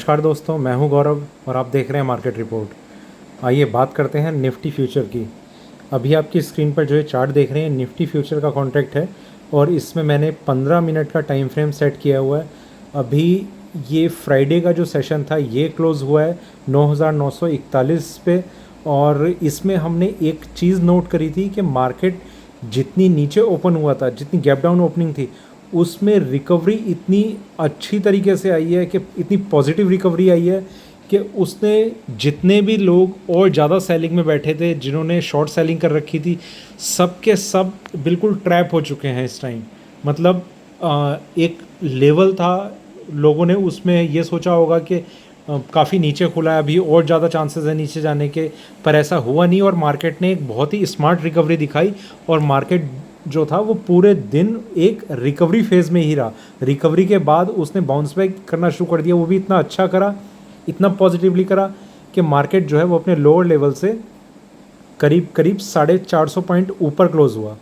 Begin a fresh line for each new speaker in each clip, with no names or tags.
नमस्कार दोस्तों, मैं हूं गौरव और आप देख रहे हैं मार्केट रिपोर्ट। आइए बात करते हैं निफ्टी फ्यूचर की। अभी आपकी स्क्रीन पर जो ये चार्ट देख रहे हैं निफ्टी फ्यूचर का कॉन्ट्रैक्ट है और इसमें मैंने 15 मिनट का टाइम फ्रेम सेट किया हुआ है। अभी ये फ्राइडे का जो सेशन था ये क्लोज़ हुआ है 9,941 पे और इसमें हमने एक चीज़ नोट करी थी कि मार्केट जितनी नीचे ओपन हुआ था, जितनी गैप डाउन ओपनिंग थी, उसमें रिकवरी इतनी अच्छी तरीके से आई है कि इतनी पॉजिटिव रिकवरी आई है कि उसने जितने भी लोग और ज़्यादा सेलिंग में बैठे थे, जिन्होंने शॉर्ट सेलिंग कर रखी थी, सब के सब बिल्कुल ट्रैप हो चुके हैं इस टाइम। मतलब एक लेवल था, लोगों ने उसमें ये सोचा होगा कि काफ़ी नीचे खुला है, अभी और ज़्यादा चांसेस है नीचे जाने के, पर ऐसा हुआ नहीं और मार्केट ने एक बहुत ही स्मार्ट रिकवरी दिखाई और मार्केट जो था वो पूरे दिन एक रिकवरी फेज़ में ही रहा। रिकवरी के बाद उसने बाउंस बैक करना शुरू कर दिया, वो भी इतना अच्छा करा, इतना पॉजिटिवली करा कि मार्केट जो है वो अपने लोअर लेवल से करीब करीब 450 पॉइंट ऊपर क्लोज हुआ।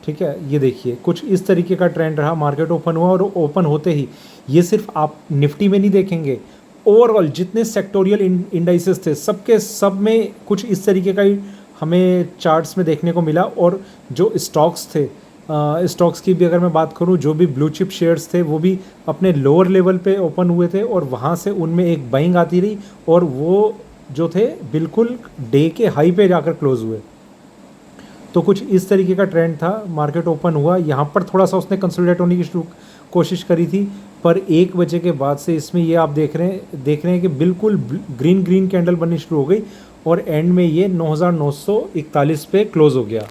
ठीक है, ये देखिए कुछ इस तरीके का ट्रेंड रहा। मार्केट ओपन हुआ और ओपन होते ही, ये सिर्फ आप निफ्टी में नहीं देखेंगे, ओवरऑल जितने सेक्टोरियल इंडाइसेस थे सबके सब में कुछ इस तरीके का ही हमें चार्ट्स में देखने को मिला। और जो स्टॉक्स थे, स्टॉक्स की भी अगर मैं बात करूं, जो भी ब्लू चिप शेयर्स थे वो भी अपने लोअर लेवल पे ओपन हुए थे और वहां से उनमें एक बाइंग आती रही और वो जो थे बिल्कुल डे के हाई पे जाकर क्लोज हुए। तो कुछ इस तरीके का ट्रेंड था। मार्केट ओपन हुआ, यहाँ पर थोड़ा सा उसने कंसोलिडेट होने की कोशिश करी थी, पर 1 बजे के बाद से इसमें ये आप देख रहे हैं कि बिल्कुल ग्रीन ग्रीन कैंडल बननी शुरू हो गई और एंड में ये 9,941 पे क्लोज़ हो गया।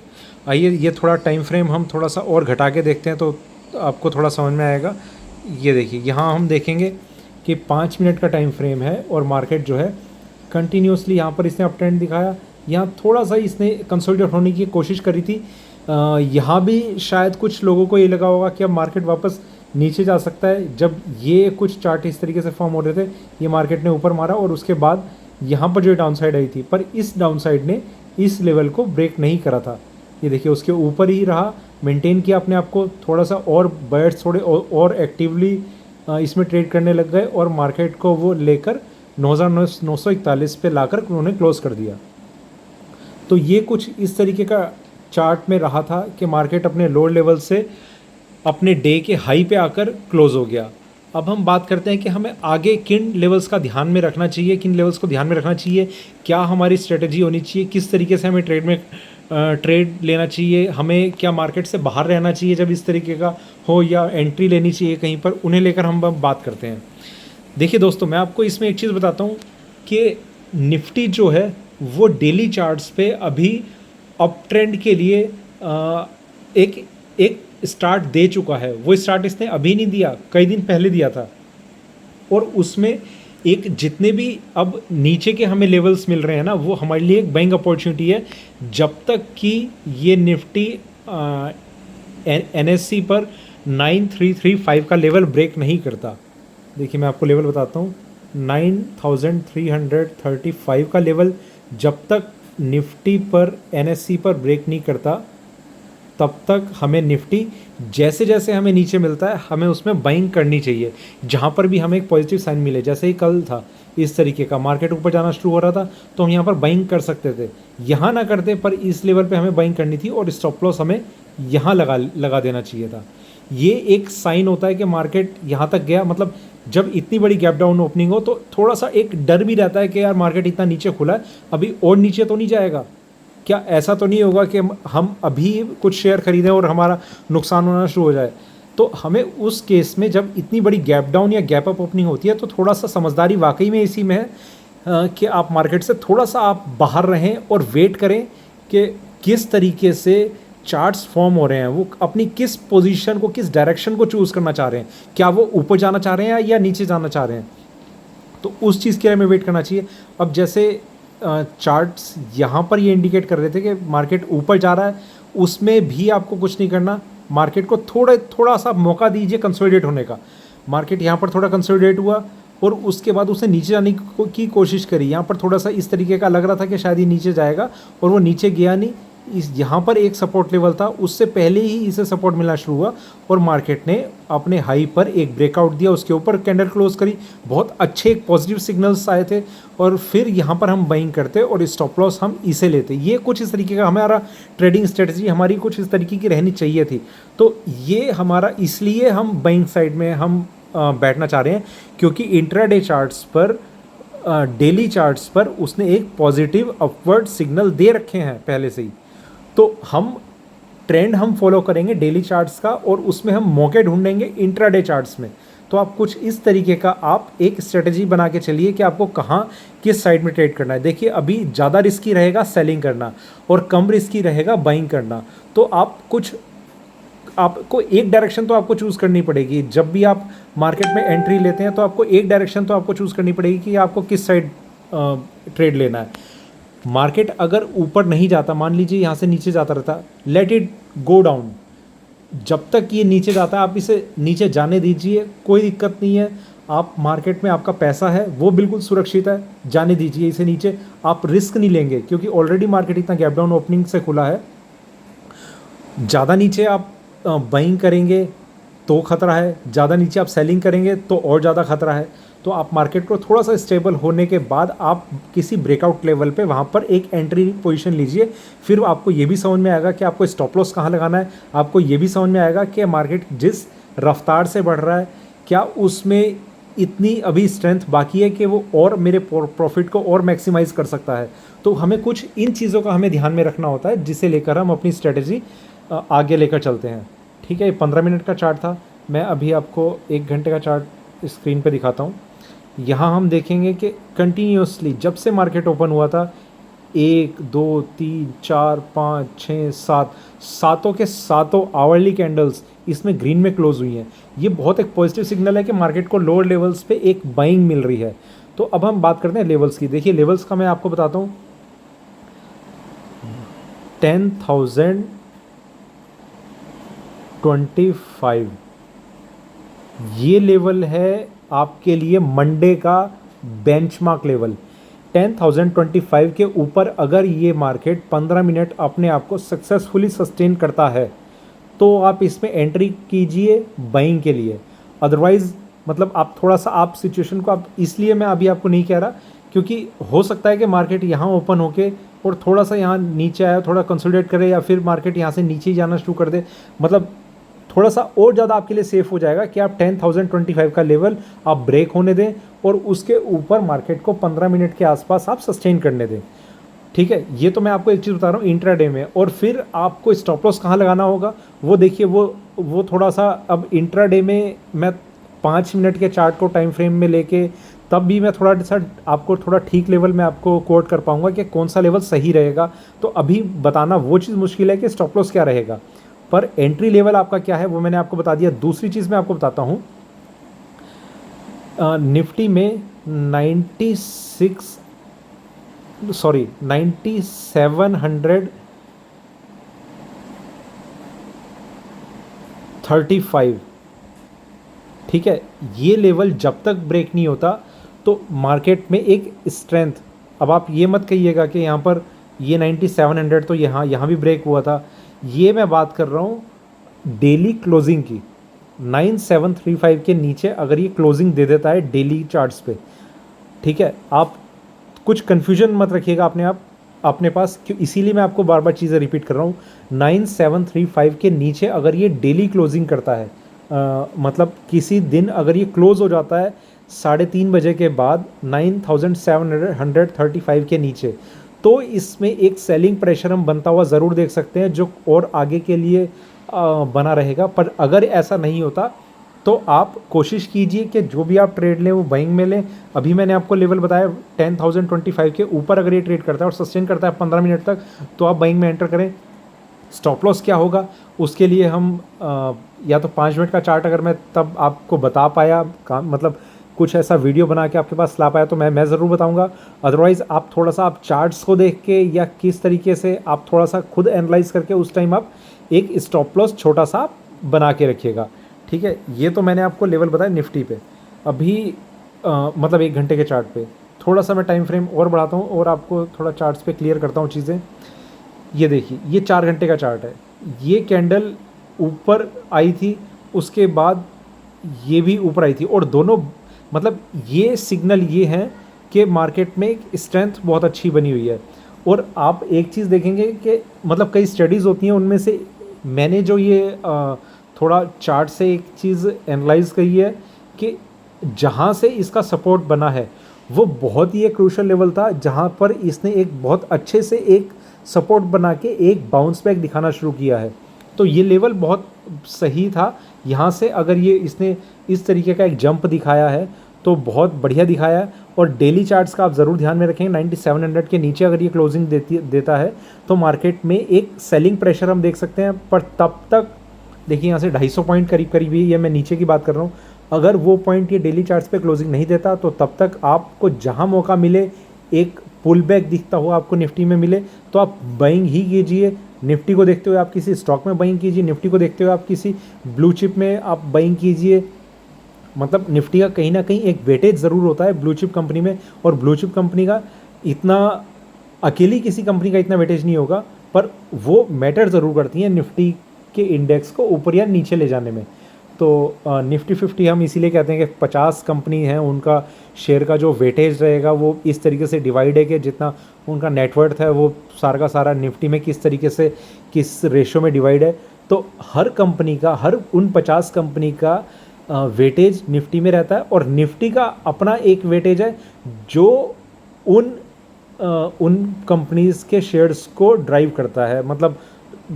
आइए ये थोड़ा टाइम फ्रेम हम थोड़ा सा और घटा के देखते हैं तो आपको थोड़ा समझ में आएगा। ये देखिए, यहाँ हम देखेंगे कि 5 मिनट का टाइम फ्रेम है और मार्केट जो है कंटिन्यूसली यहाँ पर इसने अप ट्रेंड दिखाया। यहाँ थोड़ा सा इसने कंसोलिडेट होने की कोशिश करी थी। यहाँ भी शायद कुछ लोगों को ये लगा होगा कि अब मार्केट वापस नीचे जा सकता है। जब ये कुछ चार्ट इस तरीके से फॉर्म हो रहे थे, ये मार्केट ने ऊपर मारा और उसके बाद यहाँ पर जो डाउन साइड आई थी, पर इस डाउन साइड ने इस लेवल को ब्रेक नहीं करा था। ये देखिए उसके ऊपर ही रहा, मेंटेन किया अपने आप को। थोड़ा सा और बायर्स थोड़े और एक्टिवली इसमें ट्रेड करने लग गए और मार्केट को वो लेकर 9,941 पे लाकर उन्होंने क्लोज कर दिया। तो ये कुछ इस तरीके का चार्ट में रहा था कि मार्केट अपने लोअर लेवल से अपने डे के हाई पे आकर क्लोज हो गया। अब हम बात करते हैं कि हमें आगे किन लेवल्स का ध्यान में रखना चाहिए, किन लेवल्स को ध्यान में रखना चाहिए, क्या हमारी स्ट्रेटजी होनी चाहिए, किस तरीके से हमें ट्रेड लेना चाहिए, हमें क्या मार्केट से बाहर रहना चाहिए जब इस तरीके का हो, या एंट्री लेनी चाहिए कहीं पर, उन्हें लेकर हम बात करते हैं। देखिए दोस्तों, मैं आपको इसमें एक चीज़ बताता हूँ कि निफ्टी जो है वो डेली चार्ट्स पे अभी अप ट्रेंड के लिए एक स्टार्ट दे चुका है। वो स्टार्ट इसने अभी नहीं दिया, कई दिन पहले दिया था और उसमें एक जितने भी अब नीचे के हमें लेवल्स मिल रहे हैं ना, वो हमारे लिए एक बाइंग अपॉर्चुनिटी है जब तक कि ये निफ्टी एनएससी पर 9335 का लेवल ब्रेक नहीं करता। देखिए मैं आपको लेवल बताता हूँ, 9335 का लेवल जब तक निफ्टी पर एनएससी पर ब्रेक नहीं करता, तब तक हमें निफ्टी जैसे जैसे हमें नीचे मिलता है हमें उसमें बाइंग करनी चाहिए। जहाँ पर भी हमें एक पॉजिटिव साइन मिले, जैसे ही कल था इस तरीके का, मार्केट ऊपर जाना शुरू हो रहा था तो हम यहाँ पर बाइंग कर सकते थे। यहाँ ना करते, पर इस लेवल पे हमें बाइंग करनी थी और स्टॉप लॉस हमें यहाँ लगा देना चाहिए था। ये एक साइन होता है कि मार्केट यहाँ तक गया। मतलब जब इतनी बड़ी गैप डाउन ओपनिंग हो तो थोड़ा सा एक डर भी रहता है कि यार मार्केट इतना नीचे खुला है, अभी और नीचे तो नहीं जाएगा, क्या ऐसा तो नहीं होगा कि हम अभी कुछ शेयर खरीदें और हमारा नुकसान होना शुरू हो जाए। तो हमें उस केस में जब इतनी बड़ी गैप डाउन या गैप अप ओपनिंग होती है तो थोड़ा सा समझदारी वाकई में इसी में है कि आप मार्केट से थोड़ा सा आप बाहर रहें और वेट करें कि किस तरीके से चार्ट्स फॉर्म हो रहे हैं, वो अपनी किस पोजीशन को, किस डायरेक्शन को चूज़ करना चाह रहे हैं, क्या वो ऊपर जाना चाह रहे हैं या नीचे जाना चाह रहे हैं। तो उस चीज़ के लिए हमें वेट करना चाहिए। अब जैसे चार्ट्स यहाँ पर ये इंडिकेट कर रहे थे कि मार्केट ऊपर जा रहा है, उसमें भी आपको कुछ नहीं करना, मार्केट को थोड़ा सा मौका दीजिए कंसोलिडेट होने का। मार्केट यहाँ पर थोड़ा कंसोलिडेट हुआ और उसके बाद उसने नीचे जाने की कोशिश करी। यहाँ पर थोड़ा सा इस तरीके का लग रहा था कि शायद ये नीचे जाएगा और वो नीचे गया नहीं, इस यहाँ पर एक सपोर्ट लेवल था, उससे पहले ही इसे सपोर्ट मिलना शुरू हुआ और मार्केट ने अपने हाई पर एक ब्रेकआउट दिया, उसके ऊपर कैंडल क्लोज करी, बहुत अच्छे एक पॉजिटिव सिग्नल्स आए थे और फिर यहाँ पर हम बाइंग करते और स्टॉप लॉस हम इसे लेते। ये कुछ इस तरीके का हमारा ट्रेडिंग स्ट्रेटजी हमारी कुछ इस तरीके की रहनी चाहिए थी। तो ये हमारा, इसलिए हम बाइंग साइड में हम बैठना चाह रहे हैं, क्योंकि इंट्राडे चार्ट्स पर, डेली चार्ट्स पर उसने एक पॉजिटिव अपवर्ड सिग्नल दे रखे हैं पहले से ही। तो हम ट्रेंड हम फॉलो करेंगे डेली चार्ट्स का और उसमें हम मौके ढूंढेंगे इंट्राडे चार्ट्स में। तो आप कुछ इस तरीके का आप एक स्ट्रेटजी बना के चलिए कि आपको कहाँ किस साइड में ट्रेड करना है। देखिए अभी ज़्यादा रिस्की रहेगा सेलिंग करना और कम रिस्की रहेगा बाइंग करना। तो आप कुछ, आपको एक डायरेक्शन तो आपको चूज़ करनी पड़ेगी। जब भी आप मार्केट में एंट्री लेते हैं तो आपको एक डायरेक्शन तो आपको चूज़ करनी पड़ेगी कि आपको किस साइड ट्रेड लेना है। मार्केट अगर ऊपर नहीं जाता, मान लीजिए यहाँ से नीचे जाता रहता, लेट इट गो डाउन, जब तक ये नीचे जाता है आप इसे नीचे जाने दीजिए, कोई दिक्कत नहीं है। आप मार्केट में आपका पैसा है वो बिल्कुल सुरक्षित है, जाने दीजिए इसे नीचे, आप रिस्क नहीं लेंगे क्योंकि ऑलरेडी मार्केट इतना गैप डाउन ओपनिंग से खुला है। ज़्यादा नीचे आप बाइंग करेंगे तो खतरा है, ज़्यादा नीचे आप सेलिंग करेंगे तो और ज़्यादा खतरा है। तो आप मार्केट को थोड़ा सा स्टेबल होने के बाद आप किसी ब्रेकआउट लेवल पे वहाँ पर एक एंट्री पोजीशन लीजिए। फिर आपको ये भी समझ में आएगा कि आपको स्टॉप लॉस कहाँ लगाना है, आपको ये भी समझ में आएगा कि मार्केट जिस रफ्तार से बढ़ रहा है क्या उसमें इतनी अभी स्ट्रेंथ बाकी है कि वो और मेरे प्रॉफिट को और मैक्सिमाइज़ कर सकता है। तो हमें कुछ इन चीज़ों का हमें ध्यान में रखना होता है जिसे लेकर हम अपनी स्ट्रेटजी आगे लेकर चलते हैं। ठीक है, ये 15 मिनट का चार्ट था। मैं अभी आपको 1 घंटे का चार्ट स्क्रीन पे दिखाता हूँ। यहाँ हम देखेंगे कि कंटिन्यूसली जब से मार्केट ओपन हुआ था 1 2 3 4 5 6 7 सातों के सातों आवरली कैंडल्स इसमें ग्रीन में क्लोज हुई हैं। ये बहुत एक पॉजिटिव सिग्नल है कि मार्केट को लोअर लेवल्स पे एक बाइंग मिल रही है। तो अब हम बात करते हैं लेवल्स की। देखिए लेवल्स का मैं आपको बताता हूँ, 10,025 ये लेवल है आपके लिए मंडे का बेंचमार्क लेवल। 10,025 के ऊपर अगर ये मार्केट 15 मिनट अपने आप को सक्सेसफुली सस्टेन करता है तो आप इसमें एंट्री कीजिए बाइंग के लिए। अदरवाइज़ मतलब आप थोड़ा सा आप सिचुएशन को, आप इसलिए मैं अभी आपको नहीं कह रहा क्योंकि हो सकता है कि मार्केट यहाँ ओपन होके और थोड़ा सा यहाँ नीचे आया, थोड़ा कंसोलिडेट करे या फिर मार्केट यहाँ से नीचे ही जाना शुरू कर दे। मतलब थोड़ा सा और ज़्यादा आपके लिए सेफ हो जाएगा कि आप 10,025 का लेवल आप ब्रेक होने दें और उसके ऊपर मार्केट को 15 मिनट के आसपास आप सस्टेन करने दें। ठीक है, ये तो मैं आपको एक चीज़ बता रहा हूँ इंट्राडे में। और फिर आपको स्टॉप लॉस कहाँ लगाना होगा वो देखिए, वो थोड़ा सा अब इंट्राडे में मैं 5 मिनट के चार्ट को टाइम फ्रेम में लेके तब भी मैं थोड़ा सा आपको थोड़ा ठीक लेवल में आपको कोट कर पाऊँगा कि कौन सा लेवल सही रहेगा। तो अभी बताना वो चीज़ मुश्किल है कि स्टॉप लॉस क्या रहेगा, पर एंट्री लेवल आपका क्या है वो मैंने आपको बता दिया। दूसरी चीज़ मैं आपको बताता हूँ, निफ्टी में 9735, ठीक है, ये लेवल जब तक ब्रेक नहीं होता तो मार्केट में एक स्ट्रेंथ, अब आप ये मत कहिएगा कि यहाँ पर ये 9700 तो यहाँ भी ब्रेक हुआ था। ये मैं बात कर रहा हूँ डेली क्लोजिंग की। 9735 के नीचे अगर ये क्लोजिंग दे देता है डेली चार्ट्स पे, ठीक है, आप कुछ कन्फ्यूजन मत रखिएगा अपने पास, क्यों, इसीलिए मैं आपको बार बार चीज़ें रिपीट कर रहा हूँ। 9735 के नीचे अगर ये डेली क्लोजिंग करता है, मतलब किसी दिन अगर ये क्लोज हो जाता है 3:30 बजे के बाद 9735 के नीचे, तो इसमें एक सेलिंग प्रेशर हम बनता हुआ ज़रूर देख सकते हैं जो और आगे के लिए बना रहेगा। पर अगर ऐसा नहीं होता तो आप कोशिश कीजिए कि जो भी आप ट्रेड लें वो बाइंग में लें। अभी मैंने आपको लेवल बताया 10,025 के ऊपर अगर ये ट्रेड करता है और सस्टेन करता है 15 मिनट तक तो आप बाइंग में एंटर करें। स्टॉप लॉस क्या होगा उसके लिए हम या तो 5 मिनट का चार्ट अगर मैं तब आपको बता पाया, मतलब कुछ ऐसा वीडियो बना के आपके पास ला पाया तो मैं ज़रूर बताऊंगा। अदरवाइज़ आप थोड़ा सा आप चार्ट्स को देख के या किस तरीके से आप थोड़ा सा खुद एनालाइज करके उस टाइम आप एक स्टॉप लॉस छोटा सा बना के रखिएगा। ठीक है, ये तो मैंने आपको लेवल बताया निफ्टी पे। अभी मतलब 1 घंटे के चार्ट पे थोड़ा सा मैं टाइम फ्रेम और बढ़ाता हूँ और आपको थोड़ा चार्ट्स पे क्लियर करता हूँ चीज़ें। ये देखिए, ये 4 घंटे का चार्ट है, ये कैंडल ऊपर आई थी, उसके बाद ये भी ऊपर आई थी, और दोनों मतलब ये सिग्नल ये हैं कि मार्केट में एक स्ट्रेंथ बहुत अच्छी बनी हुई है। और आप एक चीज़ देखेंगे कि मतलब कई स्टडीज़ होती हैं, उनमें से मैंने जो ये थोड़ा चार्ट से एक चीज़ एनालाइज करी है कि जहाँ से इसका सपोर्ट बना है वो बहुत ही एक क्रूशल लेवल था, जहाँ पर इसने एक बहुत अच्छे से एक सपोर्ट बना के एक बाउंस बैक दिखाना शुरू किया है। तो ये लेवल बहुत सही था, यहाँ से अगर ये इसने इस तरीके का एक जंप दिखाया है तो बहुत बढ़िया दिखाया है। और डेली चार्ट्स का आप ज़रूर ध्यान में रखेंगे, 9700 के नीचे अगर ये क्लोजिंग देता है तो मार्केट में एक सेलिंग प्रेशर हम देख सकते हैं। पर तब तक देखिए, यहाँ से 250 पॉइंट करीब करीब ही, ये मैं नीचे की बात कर रहा हूँ, अगर वो पॉइंट ये डेली चार्ट्स पे क्लोजिंग नहीं देता तो तब तक आपको जहाँ मौका मिले, एक पुल बैक दिखता हुआ आपको निफ्टी में मिले तो आप बाइंग ही कीजिए। निफ्टी को देखते हुए आप किसी स्टॉक में बाइंग कीजिए, निफ्टी को देखते हुए आप किसी ब्लू चिप में आप बाइंग कीजिए। मतलब निफ्टी का कहीं ना कहीं एक वेटेज ज़रूर होता है ब्लू चिप कंपनी में, और ब्लू चिप कंपनी का इतना अकेली किसी कंपनी का इतना वेटेज नहीं होगा, पर वो मैटर ज़रूर करती हैं निफ्टी के इंडेक्स को ऊपर या नीचे ले जाने में। तो निफ्टी 50 हम इसीलिए कहते हैं कि 50 कंपनी हैं, उनका शेयर का जो वेटेज रहेगा वो इस तरीके से डिवाइड है कि जितना उनका नेटवर्थ है वो सारा का सारा निफ्टी में किस तरीके से किस रेशो में डिवाइड है। तो हर कंपनी का, हर उन 50 कंपनी का वेटेज निफ्टी में रहता है, और निफ्टी का अपना एक वेटेज है जो उन कंपनीज के शेयर्स को ड्राइव करता है। मतलब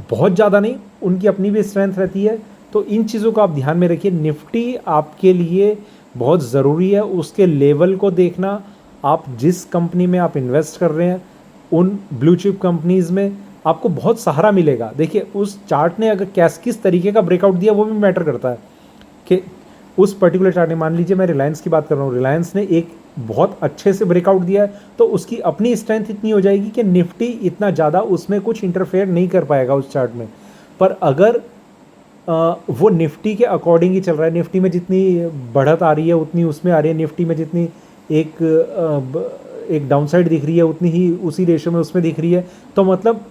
बहुत ज़्यादा नहीं, उनकी अपनी भी स्ट्रेंथ रहती है। तो इन चीज़ों को आप ध्यान में रखिए। निफ्टी आपके लिए बहुत ज़रूरी है, उसके लेवल को देखना। आप जिस कंपनी में आप इन्वेस्ट कर रहे हैं उन ब्लू चिप कंपनीज़ में आपको बहुत सहारा मिलेगा। देखिए, उस चार्ट ने अगर किस तरीके का ब्रेकआउट दिया वो भी मैटर करता है कि उस पर्टिकुलर चार्ट ने, मान लीजिए मैं रिलायंस की बात कर रहा हूँ, रिलायंस ने एक बहुत अच्छे से ब्रेकआउट दिया है तो उसकी अपनी स्ट्रेंथ इतनी हो जाएगी कि निफ्टी इतना ज़्यादा उसमें कुछ इंटरफेयर नहीं कर पाएगा उस चार्ट में। पर अगर वो निफ्टी के अकॉर्डिंग ही चल रहा है, निफ्टी में जितनी बढ़त आ रही है उतनी उसमें आ रही है, निफ्टी में जितनी एक डाउनसाइड दिख रही है उतनी ही उसी रेशो में उसमें दिख रही है, तो मतलब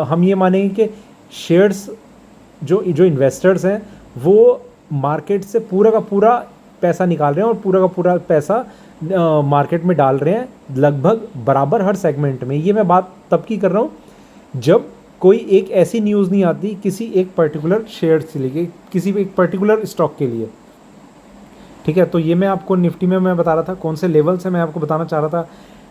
हम ये मानेंगे कि शेयर्स जो इन्वेस्टर्स हैं वो मार्केट से पूरा का पूरा पैसा निकाल रहे हैं और पूरा का पूरा पैसा मार्केट में डाल रहे हैं, लगभग बराबर हर सेगमेंट में। ये मैं बात तब की कर रहा हूँ जब कोई एक ऐसी न्यूज़ नहीं आती किसी एक पर्टिकुलर शेयर से लेके किसी भी एक पर्टिकुलर स्टॉक के लिए। ठीक है, तो ये मैं आपको निफ्टी में मैं बता रहा था कौन से लेवल से मैं आपको बताना चाह रहा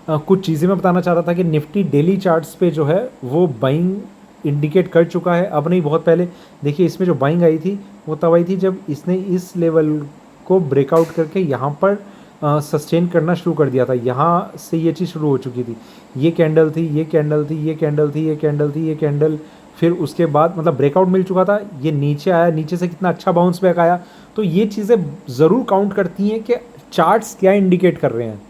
था। कुछ चीज़ें मैं बताना चाह रहा था कि निफ्टी डेली चार्ट्स पे जो है वो बाइंग इंडिकेट कर चुका है, अब नहीं बहुत पहले। देखिए, इसमें जो बाइंग आई थी वो तब आई थी जब इसने इस लेवल को ब्रेकआउट करके यहाँ पर सस्टेन करना शुरू कर दिया था। यहाँ से ये चीज़ शुरू हो चुकी थी, ये कैंडल थी, ये कैंडल थी, ये कैंडल थी, ये कैंडल थी, ये कैंडल, फिर उसके बाद मतलब ब्रेकआउट मिल चुका था, ये नीचे आया, नीचे से कितना अच्छा बाउंस बैक आया। तो ये चीज़ें ज़रूर काउंट करती हैं कि चार्ट्स क्या इंडिकेट कर रहे हैं।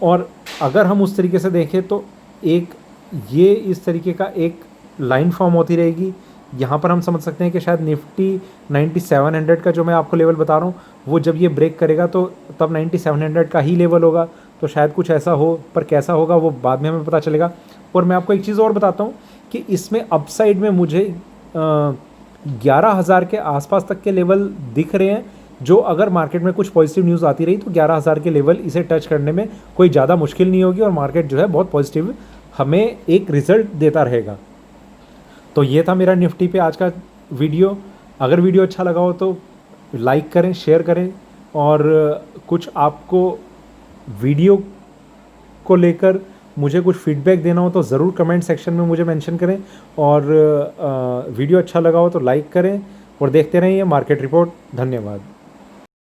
और अगर हम उस तरीके से देखें तो एक ये इस तरीके का एक लाइन फॉर्म होती रहेगी। यहाँ पर हम समझ सकते हैं कि शायद निफ्टी 9700 का जो मैं आपको लेवल बता रहा हूँ वो जब ये ब्रेक करेगा तो तब 9700 का ही लेवल होगा, तो शायद कुछ ऐसा हो, पर कैसा होगा वो बाद में हमें पता चलेगा। और मैं आपको एक चीज़ और बताता हूँ कि इसमें अपसाइड में मुझे 11,000 के आसपास तक के लेवल दिख रहे हैं, जो अगर मार्केट में कुछ पॉजिटिव न्यूज़ आती रही तो 11,000 के लेवल इसे टच करने में कोई ज़्यादा मुश्किल नहीं होगी और मार्केट जो है बहुत पॉजिटिव हमें एक रिज़ल्ट देता रहेगा। तो ये था मेरा निफ्टी पे आज का वीडियो। अगर वीडियो अच्छा लगा हो तो लाइक करें, शेयर करें, और कुछ आपको वीडियो को लेकर मुझे कुछ फीडबैक देना हो तो ज़रूर कमेंट सेक्शन में मुझे मेंशन करें। और वीडियो अच्छा लगा हो तो लाइक करें और देखते रहिए मार्केट रिपोर्ट। धन्यवाद।